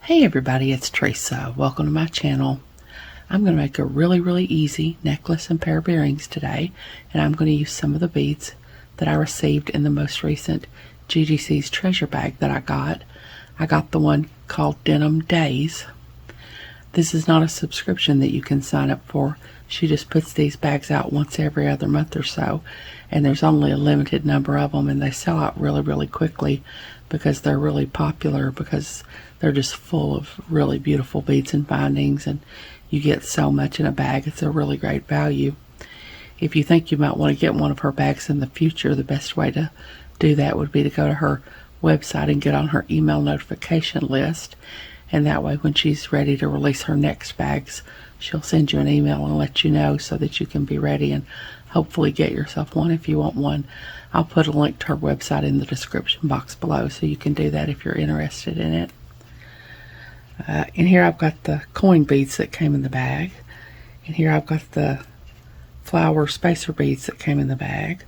Hey everybody, it's Teresa. Welcome to my channel. I'm going to make a really easy necklace and pair of earrings today, and I'm going to use some of the beads that I received in the most recent GGC's treasure bag that I got. I got the one called Denim Days. This is not a subscription that you can sign up for. She just puts these bags out once every other month or so, and there's only a limited number of them, and they sell out really quickly because they're really popular, because they're just full of really beautiful beads and bindings, and you get so much in a bag. It's a really great value. If you think you might want to get one of her bags in the future, the best way to do that would be to go to her website and get on her email notification list, and that way when she's ready to release her next bags, she'll send you an email and let you know so that you can be ready and hopefully get yourself one if you want one. I'll put a link to her website in the description box below so you can do that if you're interested in it. In here I've got the coin beads that came in the bag. In here I've got the flower spacer beads that came in the bag.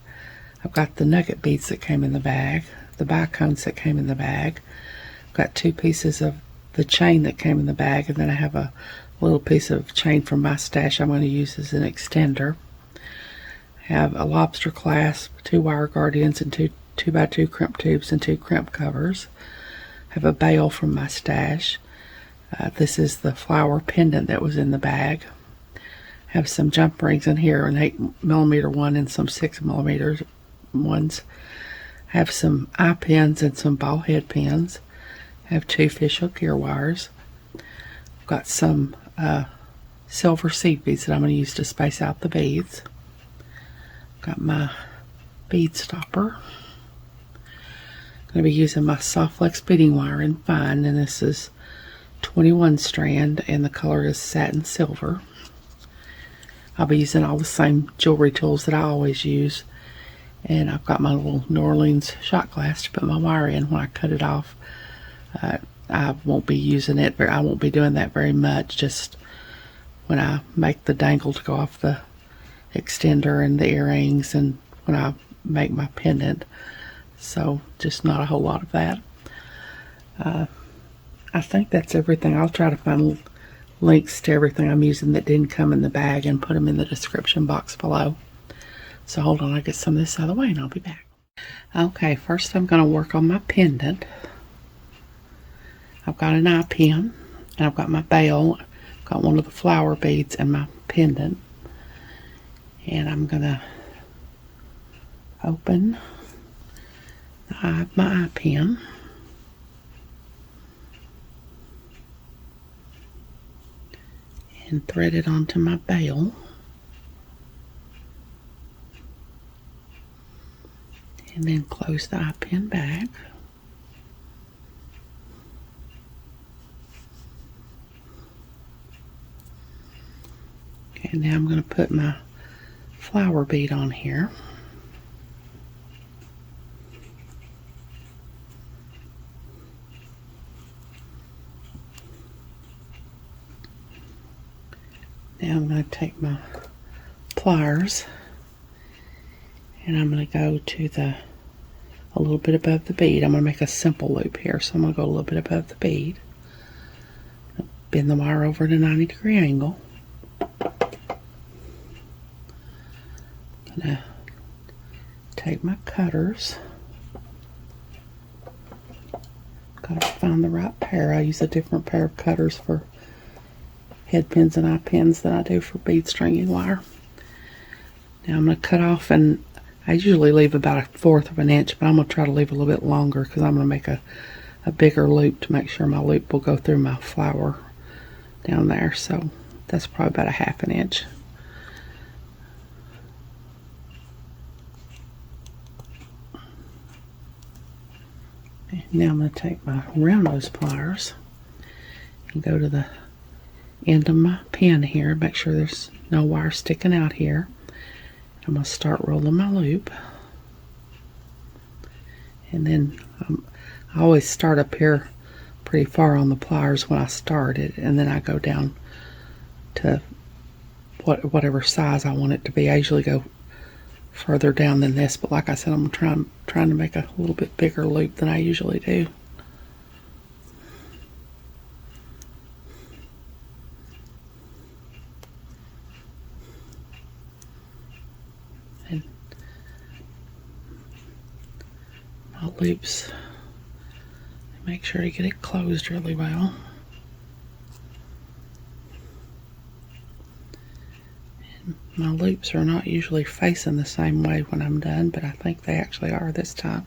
I've got the nugget beads that came in the bag, the bicones that came in the bag. I've got two pieces of the chain that came in the bag, and then I have a little piece of chain from my stash I'm going to use as an extender. I have a lobster clasp, two wire guardians, and two 2x2 crimp tubes and two crimp covers. I have a bail from my stash. This is the flower pendant that was in the bag. I have some jump rings in here, an 8mm one and some 6mm ones. I have some eye pins and some ball head pins. I have two fishhook ear wires. I've got some silver seed beads that I'm going to use to space out the beads. Got my bead stopper. I'm going to be using my soft flex beading wire in fine, and this is 21 strand, and the color is satin silver. I'll be using all the same jewelry tools that I always use, and I've got my little New Orleans shot glass to put my wire in when I cut it off. I won't be using it, I won't be doing that very much, just when I make the dangle to go off the extender and the earrings, and when I make my pendant. So just not a whole lot of that. I think that's everything. I'll try to find links to everything I'm using that didn't come in the bag and put them in the description box below. So hold on, I'll get some of this out of the way and I'll be back. Okay, first I'm going to work on my pendant. I've got an eye pin, and I've got my bail. I've got one of the flower beads and my pendant. And I'm going to open my eye pin. And thread it onto my bail. And then close the eye pin back. And now I'm going to put my flower bead on here. Now I'm going to take my pliers, and I'm going to go to a little bit above the bead. I'm going to make a simple loop here, so I'm going to go a little bit above the bead. Bend the wire over at a 90-degree angle. I'm going to take my cutters. Got to find the right pair. I use a different pair of cutters for head pins and eye pins than I do for bead stringing wire. Now I'm going to cut off, and I usually leave about 1/4 of an inch, but I'm going to try to leave a little bit longer because I'm going to make a bigger loop to make sure my loop will go through my flower down there. So that's probably about 1/2 inch. And now I'm going to take my round nose pliers and go to the end of my pin here, make sure there's no wire sticking out here. I'm going to start rolling my loop, and then I always start up here pretty far on the pliers when I start it, and then I go down to whatever size I want it to be. I usually go further down than this, but like I said, I'm trying to make a little bit bigger loop than I usually do. loops. Make sure to get it closed really well. And my loops are not usually facing the same way when I'm done, but I think they actually are this time.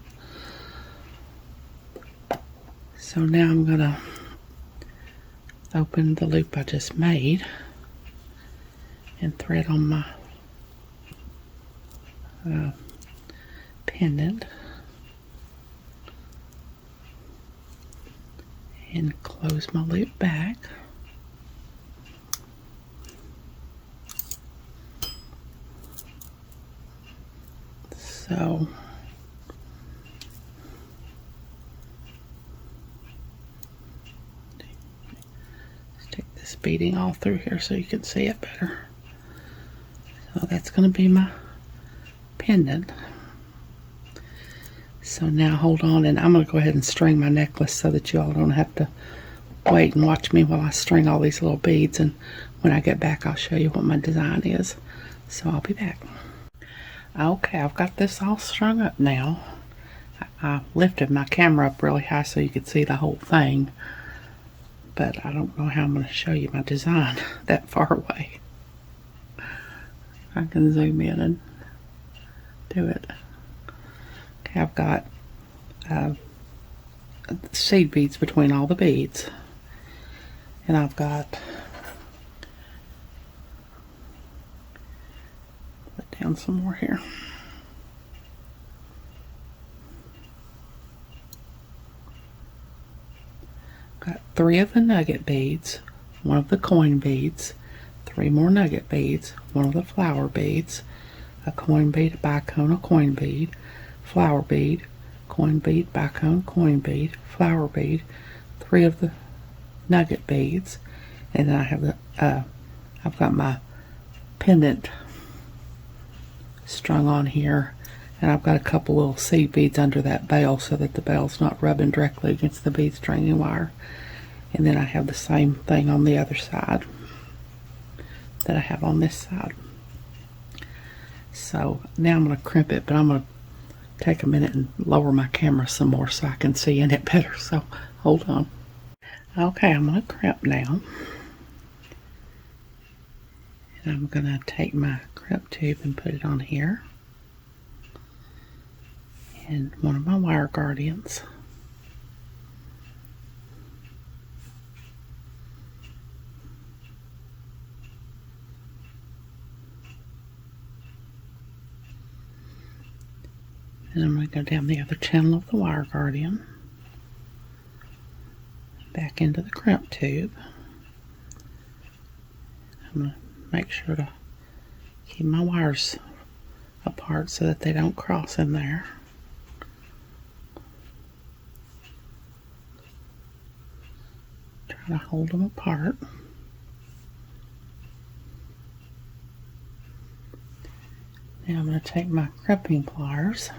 So now I'm going to open the loop I just made and thread on my pendant and close my loop back. So stick this beading all through here so you can see it better. So that's going to be my pendant. So now hold on, and I'm going to go ahead and string my necklace so that you all don't have to wait and watch me while I string all these little beads, and when I get back I'll show you what my design is. So I'll be back. Okay, I've got this all strung up now. I lifted my camera up really high so you could see the whole thing, but I don't know how I'm going to show you my design that far away. I can zoom in and do it. Okay, I've got seed beads between all the beads, and I've got, put down some more here. Got 3 of the nugget beads, 1 of the coin beads, 3 more nugget beads, 1 of the flower beads, a coin bead, a bicone, a coin bead, flower bead, coin bead, bicone, coin bead, flower bead, 3 of the nugget beads, and then I have the I've got my pendant strung on here, and I've got a couple little seed beads under that bell so that the bell's not rubbing directly against the bead stringing wire. And then I have the same thing on the other side that I have on this side. So now I'm going to crimp it, but I'm going to take a minute and lower my camera some more so I can see in it better. So hold on. Okay, I'm going to crimp now. And I'm going to take my crimp tube and put it on here. And one of my wire guardians. And I'm going to go down the other channel of the wire guardian, back into the crimp tube. I'm going to make sure to keep my wires apart so that they don't cross in there. Try to hold them apart. Now I'm going to take my crimping pliers,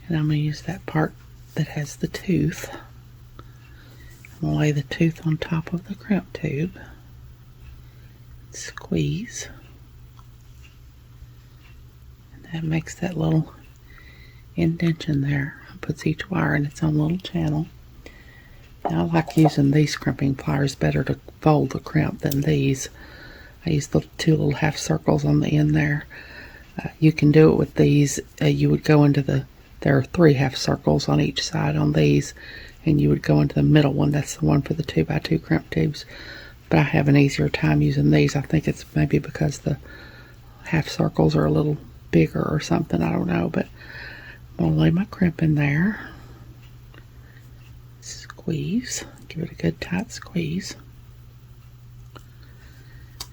and I'm going to use that part that has the tooth. I'm going to lay the tooth on top of the crimp tube. Squeeze. And that makes that little indentation there. It puts each wire in its own little channel. Now I like using these crimping pliers better to fold the crimp than these. I use the 2 little half circles on the end there. You can do it with these. You would go into there are 3 half circles on each side on these, and you would go into the middle one. That's the one for the 2x2 crimp tubes. But I have an easier time using these. I think it's maybe because the half circles are a little bigger or something. I don't know, but I'm going to lay my crimp in there. Squeeze. Give it a good tight squeeze.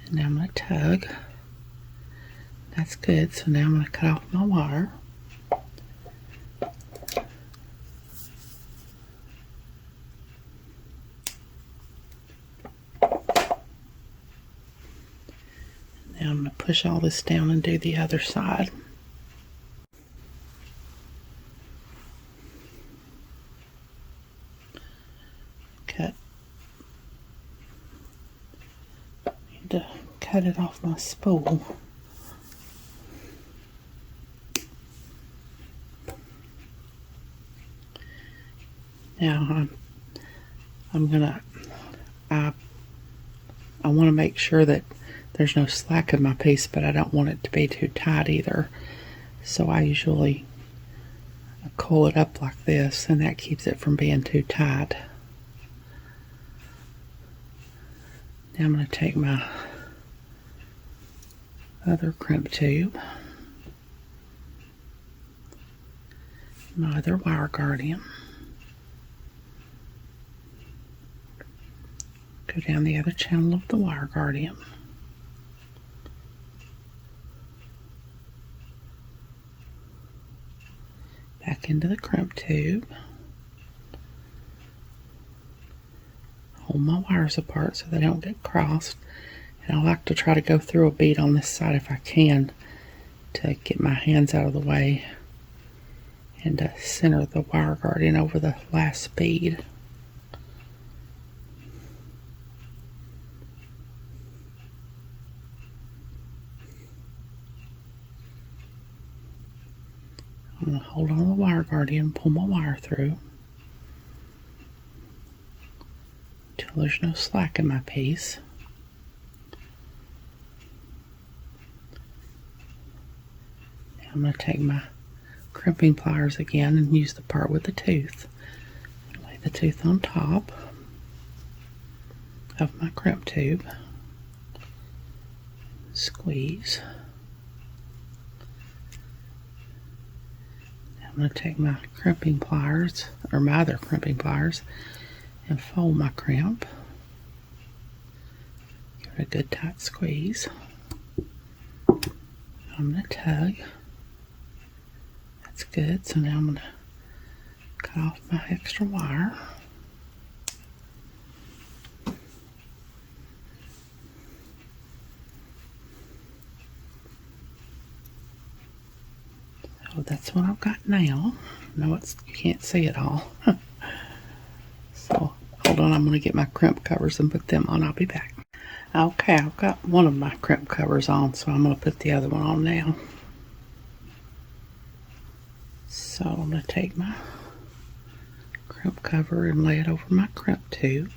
And now I'm going to tug. That's good. So now I'm going to cut off my wire. Now I'm going to push all this down and do the other side. Cut. Need to cut it off my spool. Now I'm gonna, I want to make sure that there's no slack in my piece, but I don't want it to be too tight either. So I usually coil it up like this, and that keeps it from being too tight. Now I'm going to take my other crimp tube, my other wire guardian, go down the other channel of the wire guardian, back into the crimp tube, hold my wires apart so they don't get crossed, and I like to try to go through a bead on this side if I can to get my hands out of the way and to center the wire guardian over the last bead. I'm going to hold on to the wire guardian, pull my wire through until there's no slack in my piece. Now I'm going to take my crimping pliers again and use the part with the tooth. Lay the tooth on top of my crimp tube. Squeeze. I'm going to take my crimping pliers, or my other crimping pliers, and fold my crimp. Give it a good tight squeeze. I'm going to tug. That's good. So now I'm going to cut off my extra wire. So that's what I've got now. No, you can't see it all. So hold on, I'm going to get my crimp covers and put them on. I'll be back. Okay, I've got one of my crimp covers on, so I'm going to put the other one on now. So I'm going to take my crimp cover and lay it over my crimp tube.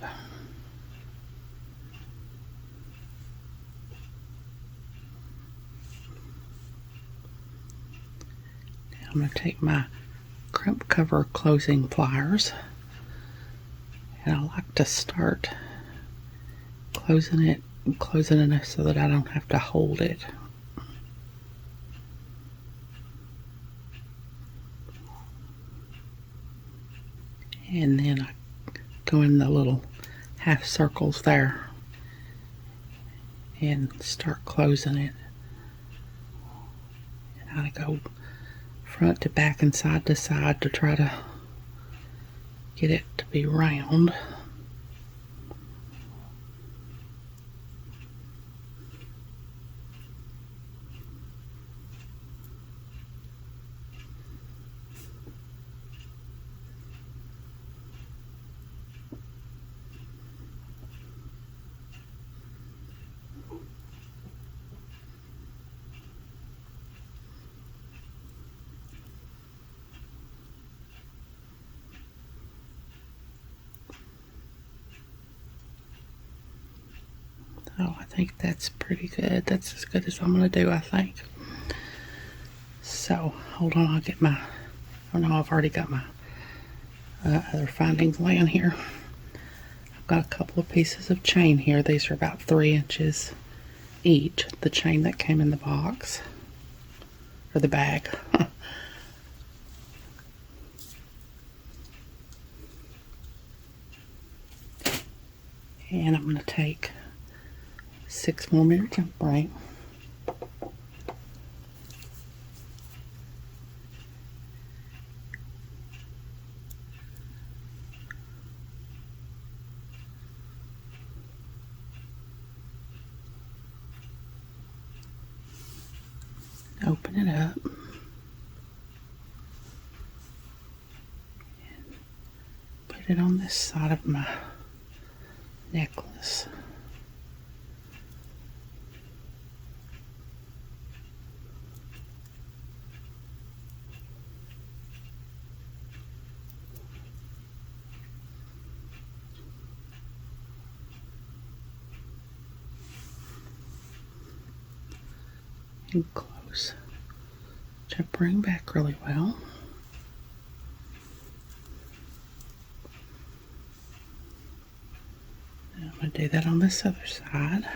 Now I'm going to take my crimp cover closing pliers, and I like to start closing it so that I don't have to hold it. And then I go in the little half circles there and start closing it. And I go front to back and side to side to try to get it to be round. Oh, I think that's pretty good. That's as good as I'm going to do, I think. So, hold on, I'll get my, oh no, I've already got my other findings laying here. I've got a couple of pieces of chain here. These are about 3 inches each. The chain that came in the box, or the bag. And I'm going to take 6mm jump ring, open it up, and put it on this side of my necklace. and close to bring back really well. And I'm going to do that on this other side.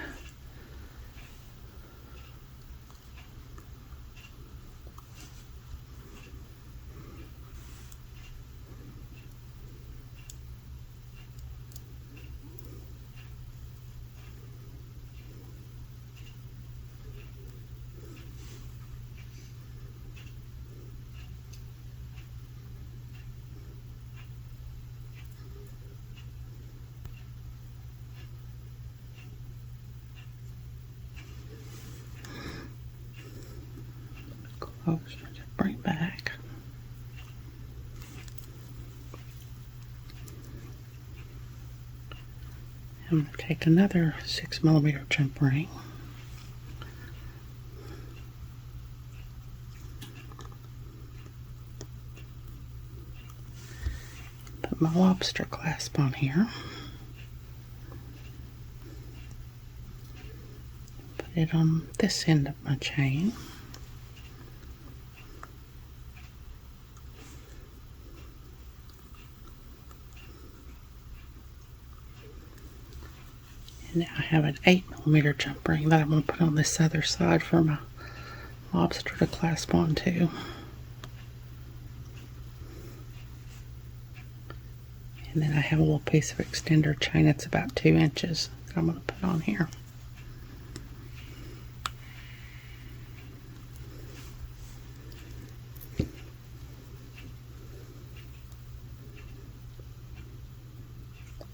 Close to bring back. I'm going to take another 6mm jump ring. Put my lobster clasp on here. Put it on this end of my chain. And now I have an 8mm jump ring that I'm going to put on this other side for my lobster to clasp onto. And then I have a little piece of extender chain that's about 2 inches that I'm going to put on here.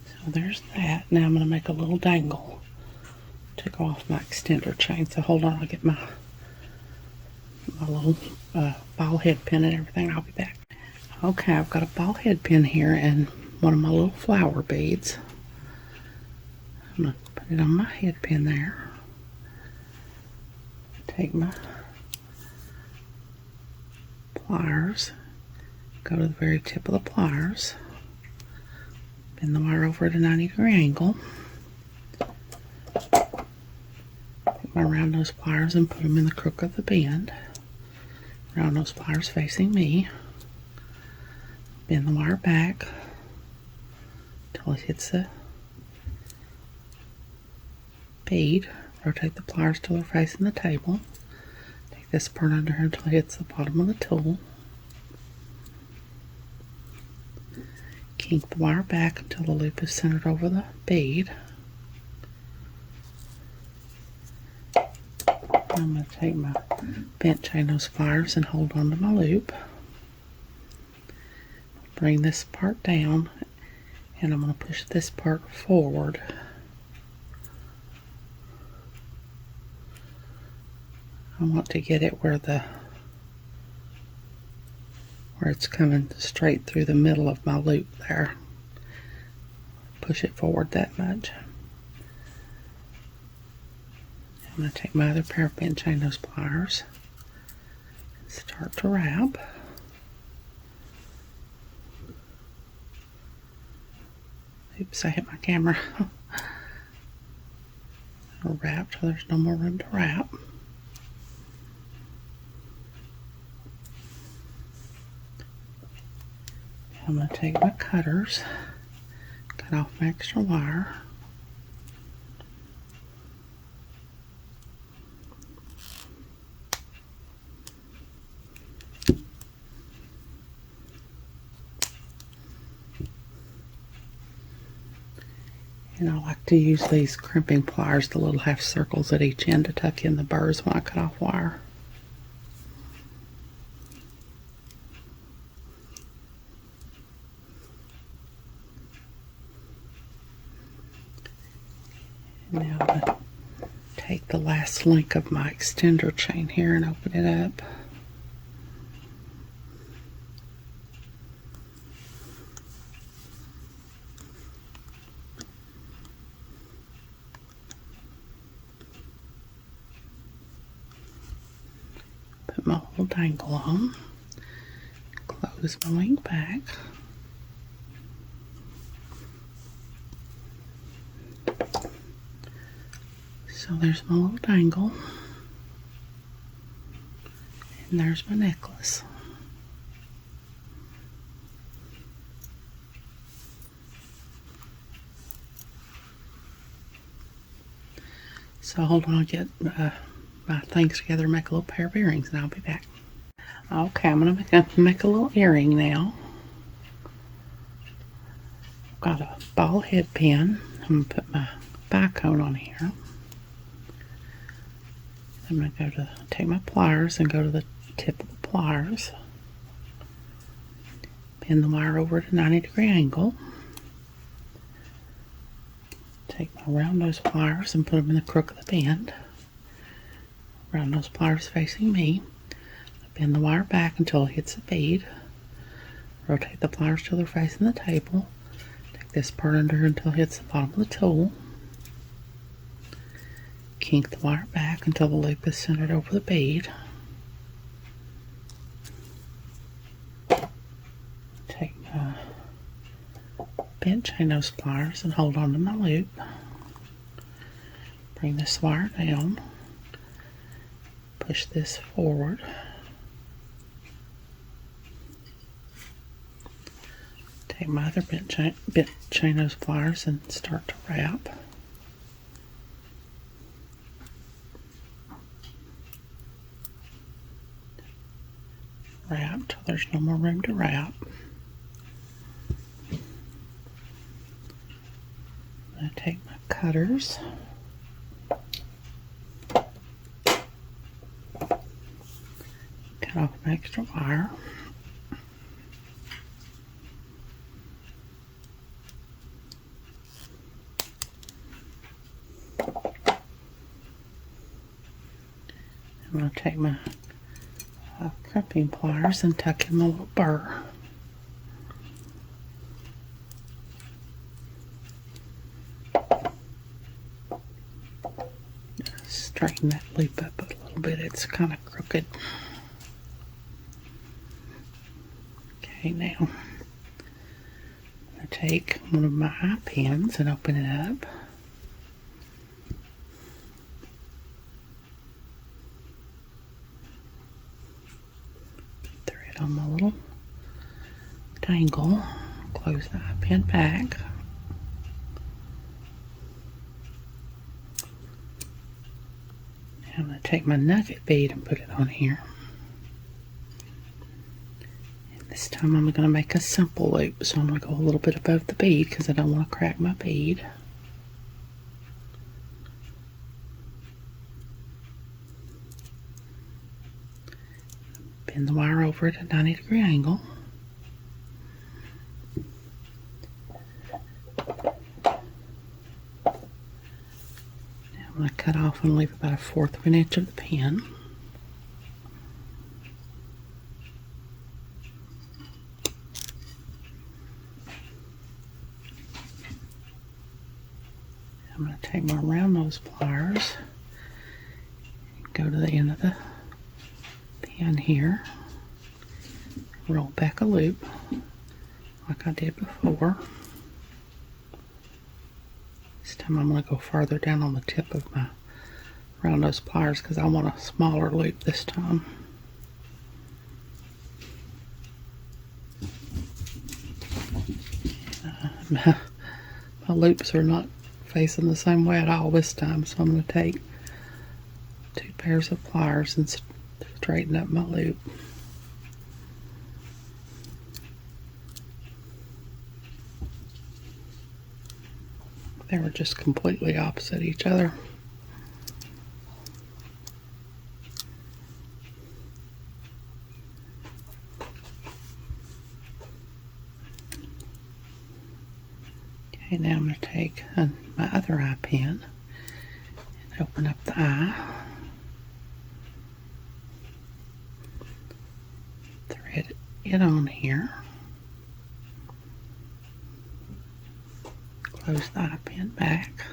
So there's that. Now I'm going to make a little dangle to go off my extender chain. So hold on, I'll get my little ball head pin and everything. I'll be back. Okay, I've got a ball head pin here and one of my little flower beads. I'm going to put it on my head pin there. Take my pliers, go to the very tip of the pliers, bend the wire over at a 90-degree angle, take my round nose pliers and put them in the crook of the bend. Round nose pliers facing me. Bend the wire back until it hits the bead. Rotate the pliers till they're facing the table. Take this part under here until it hits the bottom of the tool. Kink the wire back until the loop is centered over the bead. I'm going to take my bent chain nose pliers and hold on to my loop. Bring this part down and I'm going to push this part forward. I want to get it where it's coming straight through the middle of my loop there. Push it forward that much. I'm going to take my other pair of bent chain nose pliers and start to wrap. Oops, I hit my camera. I'll wrap till there's no more room to wrap. I'm going to take my cutters, cut off my extra wire. And I like to use these crimping pliers, the little half circles at each end, to tuck in the burrs when I cut off wire. Now I'm going to take the last link of my extender chain here and open it up. Put my little dangle on, close my wing back. So there's my little dangle. And there's my necklace. So hold on, I'll get my things together, make a little pair of earrings, and I'll be back. Okay, I'm going to make a little earring now. I've got a ball head pin. I'm going to put my bicone on here. I'm going to take my pliers and go to the tip of the pliers. Pin the wire over at a 90-degree angle. Take my round nose pliers and put them in the crook of the bend. Round nose pliers facing me. Bend the wire back until it hits the bead. Rotate the pliers till they're facing the table. Take this part under until it hits the bottom of the tool. Kink the wire back until the loop is centered over the bead. Take my bent chain nose pliers and hold on to my loop. Bring this wire down. Push this forward. Take my other bent chain nose pliers and start to wrap. Wrap till there's no more room to wrap. I'm going to take my cutters. Cut off an extra wire. I'm going to take my crimping pliers and tuck in my little burr. Straighten that loop up a little bit, it's kind of crooked. Okay, now I'm going to take one of my eye pins and open it up. On my little dangle, close the eye pin back. Now I'm going to take my nugget bead and put it on here. And this time I'm going to make a simple loop, so I'm going to go a little bit above the bead because I don't want to crack my bead. Bend the wire over at a 90-degree angle. Now I'm going to cut off and leave about 1/4 of an inch of the pin. I'm going to take my round nose pliers and go to the end of the pin here, roll back a loop like I did before. This time I'm going to go farther down on the tip of my round nose pliers because I want a smaller loop this time. My loops are not facing the same way at all this time, so I'm going to take 2 pairs of pliers and straighten up my loop. They were just completely opposite each other. Okay, now I'm going to take my other eye pin and open up the eye. Thread it on here. Close the eye pin back.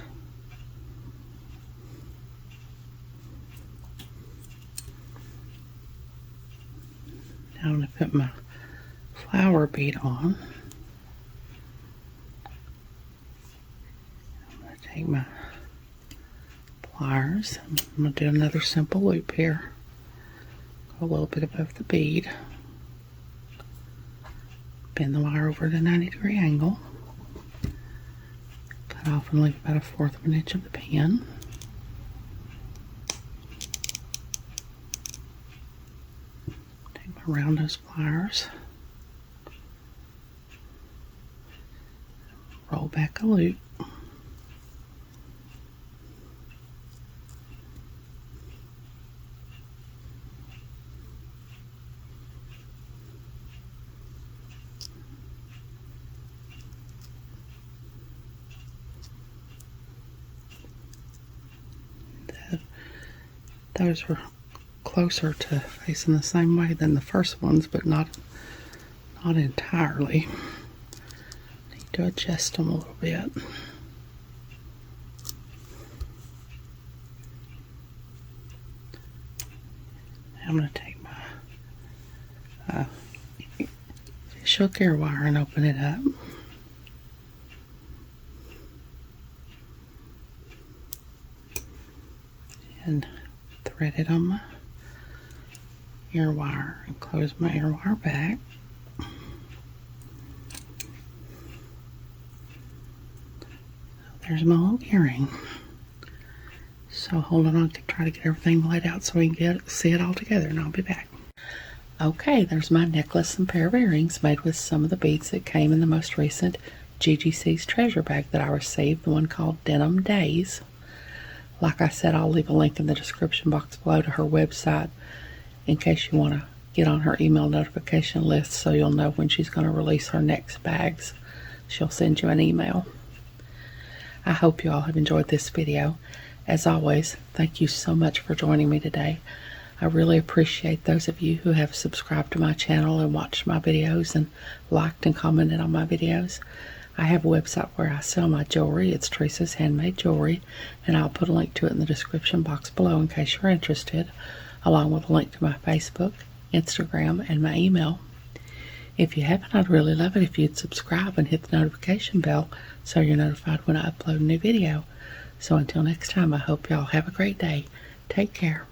Now I'm going to put my flower bead on. I'm going to take my pliers. I'm going to do another simple loop here. a little bit above the bead. Bend the wire over at a 90-degree angle. Cut off and leave about 1/4 of an inch of the pin. Take my round nose pliers. Roll back a loop. Those were closer to facing the same way than the first ones, but not entirely. Need to adjust them a little bit. I'm going to take my shook air wire and open it up. And thread it on my ear wire and close my ear wire back. There's my little earring. So hold on, I can try to get everything laid out so we can see it all together, and I'll be back. Okay, there's my necklace and pair of earrings made with some of the beads that came in the most recent GGC's treasure bag that I received, the one called Denim Days. Like I said, I'll leave a link in the description box below to her website in case you want to get on her email notification list so you'll know when she's going to release her next bags. She'll send you an email. I hope you all have enjoyed this video. As always, thank you so much for joining me today. I really appreciate those of you who have subscribed to my channel and watched my videos and liked and commented on my videos. I have a website where I sell my jewelry. It's Teresa's Handmade Jewelry, and I'll put a link to it in the description box below in case you're interested, along with a link to my Facebook, Instagram, and my email. If you haven't, I'd really love it if you'd subscribe and hit the notification bell so you're notified when I upload a new video. So until next time, I hope y'all have a great day. Take care.